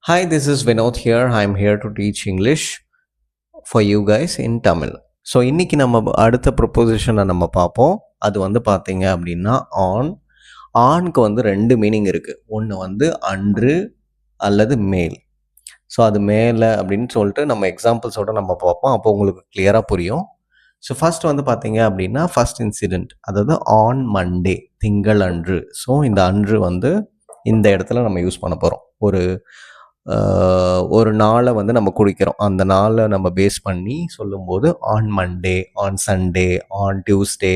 Hi, this is Vinod here. I'm here to teach English for you guys in Tamil. So இன்றைக்கி நம்ம அடுத்த ப்ரொப்போசிஷனை நம்ம பார்ப்போம். அது வந்து பார்த்தீங்க அப்படின்னா ஆண்க்கு வந்து ரெண்டு மீனிங் இருக்குது. ஒன்று வந்து அன்று அல்லது மேல். ஸோ அது மேலே அப்படின்னு சொல்லிட்டு நம்ம எக்ஸாம்பிள்ஸோடு நம்ம பார்ப்போம். அப்போ உங்களுக்கு கிளியராக புரியும். ஸோ ஃபஸ்ட் வந்து பார்த்தீங்க அப்படின்னா ஃபஸ்ட் இன்சிடெண்ட், அதாவது ஆன் மண்டே, திங்கள் அன்று. ஸோ இந்த அன்று வந்து இந்த இடத்துல நம்ம யூஸ் பண்ண போகிறோம். ஒரு நாளை வந்து நம்ம குறிக்கிறோம். அந்த நாளை நம்ம பேஸ் பண்ணி சொல்லும்போது on Monday, on Sunday, on Tuesday.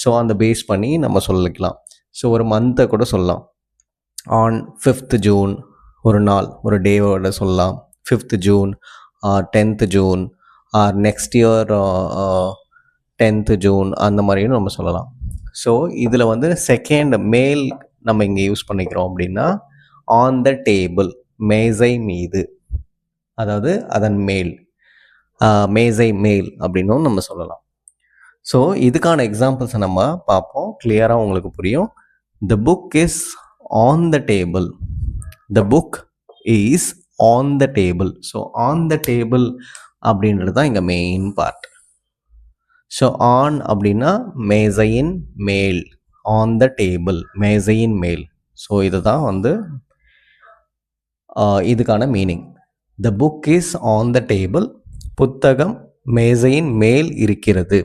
So அந்த பேஸ் பண்ணி நம்ம சொல்லிக்கலாம். ஸோ ஒரு மந்த்தை கூட சொல்லலாம். ஆன் 5th ஜூன் ஒரு நாள், ஒரு டேவோட சொல்லலாம். 5th June R 10th June R next year 10th June, அந்த மாதிரியும் நம்ம சொல்லலாம். ஸோ இதில் வந்து செகண்ட் மேல் நம்ம இங்கே யூஸ் பண்ணிக்கிறோம் அப்படின்னா ஆன் த டேபிள், மேசை மீது, அதாவது அதன் மேல், மேசை மேல் அப்படின்னும் நம்ம சொல்லலாம். ஸோ இதுக்கான எக்ஸாம்பிள்ஸை நம்ம பார்ப்போம். கிளியராக உங்களுக்கு புரியும். The book is on the table. The book is on the table. So on the table அப்படின்றது தான் இங்கே மெயின் பார்ட். ஸோ ஆன் அப்படின்னா மேசையின் மேல், ஆன் த டேபிள், மேசையின் மேல். ஸோ இதுதான் வந்து இதுக்கான meaning. The book is on the table. புத்தகம் மேசையின் மேல் இருக்கிறது.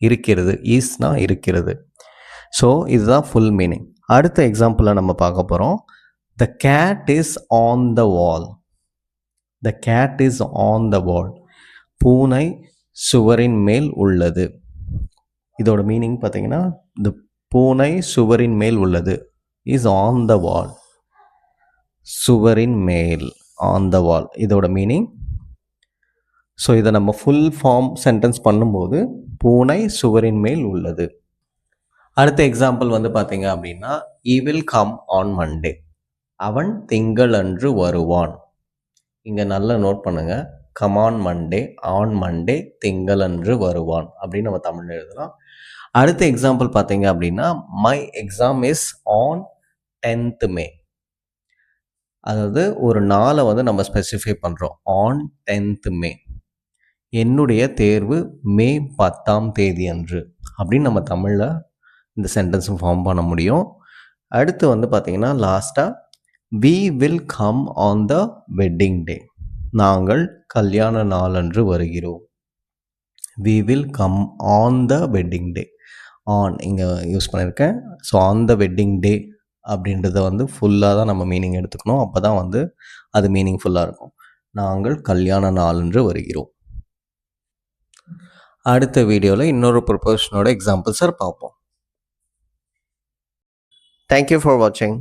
இருக்கிறது, ஈஸ்னா இருக்கிறது. ஸோ இதுதான் ஃபுல் மீனிங். அடுத்த எக்ஸாம்பிளில் நம்ம பார்க்க போகிறோம். The cat is on the wall. The cat is on the wall. பூனை சுவரின் மேல் உள்ளது. இதோட மீனிங் பார்த்தீங்கன்னா த பூனை சுவரின் மேல் உள்ளது, இஸ் ஆன் த வால். சுவரின் மேல், ஆன் த வால், இதோட மீனிங். ஸோ இதை நம்ம ஃபுல் ஃபார்ம் சென்டென்ஸ் பண்ணும்போது பூனை சுவரின் மேல் உள்ளது. அடுத்த எக்ஸாம்பிள் வந்து பார்த்தீங்க அப்படின்னா he will come on Monday. அவன் திங்கள் அன்று வருவான். இங்கே நல்லா நோட் பண்ணுங்கள். Come on Monday, on Monday, திங்கள் அன்று வருவான் அப்படின்னு நம்ம தமிழ் எழுதலாம். அடுத்த எக்ஸாம்பிள் பார்த்தீங்க அப்படின்னா my exam is on 10th மே. அதாவது ஒரு நாளை வந்து நம்ம ஸ்பெசிஃபை பண்ணுறோம். ஆன் 10th மே. என்னுடைய தேர்வு மே 10ஆம் தேதி அன்று அப்படின்னு நம்ம தமிழில் இந்த சென்டென்ஸும் ஃபார்ம் பண்ண முடியும். அடுத்து வந்து பார்த்திங்கன்னா லாஸ்ட்டாக we will come on the wedding day. நாங்கள் கல்யாண நாளன்று வருகிறோம். We will come on the wedding day. On இங்கே யூஸ் பண்ணியிருக்கேன். So on the wedding day அப்படின்றத வந்து ஃபுல்லாக தான் நம்ம மீனிங் எடுத்துக்கணும். அப்போ தான் வந்து அது மீனிங்ஃபுல்லாக இருக்கும். நாங்கள் கல்யாண நாளன்று வருகிறோம். அடுத்த வீடியோவில் இன்னொரு ப்ரொபோஷனோட எக்ஸாம்பிள்ஸை பார்ப்போம். தேங்க்யூ ஃபார் வாட்சிங்.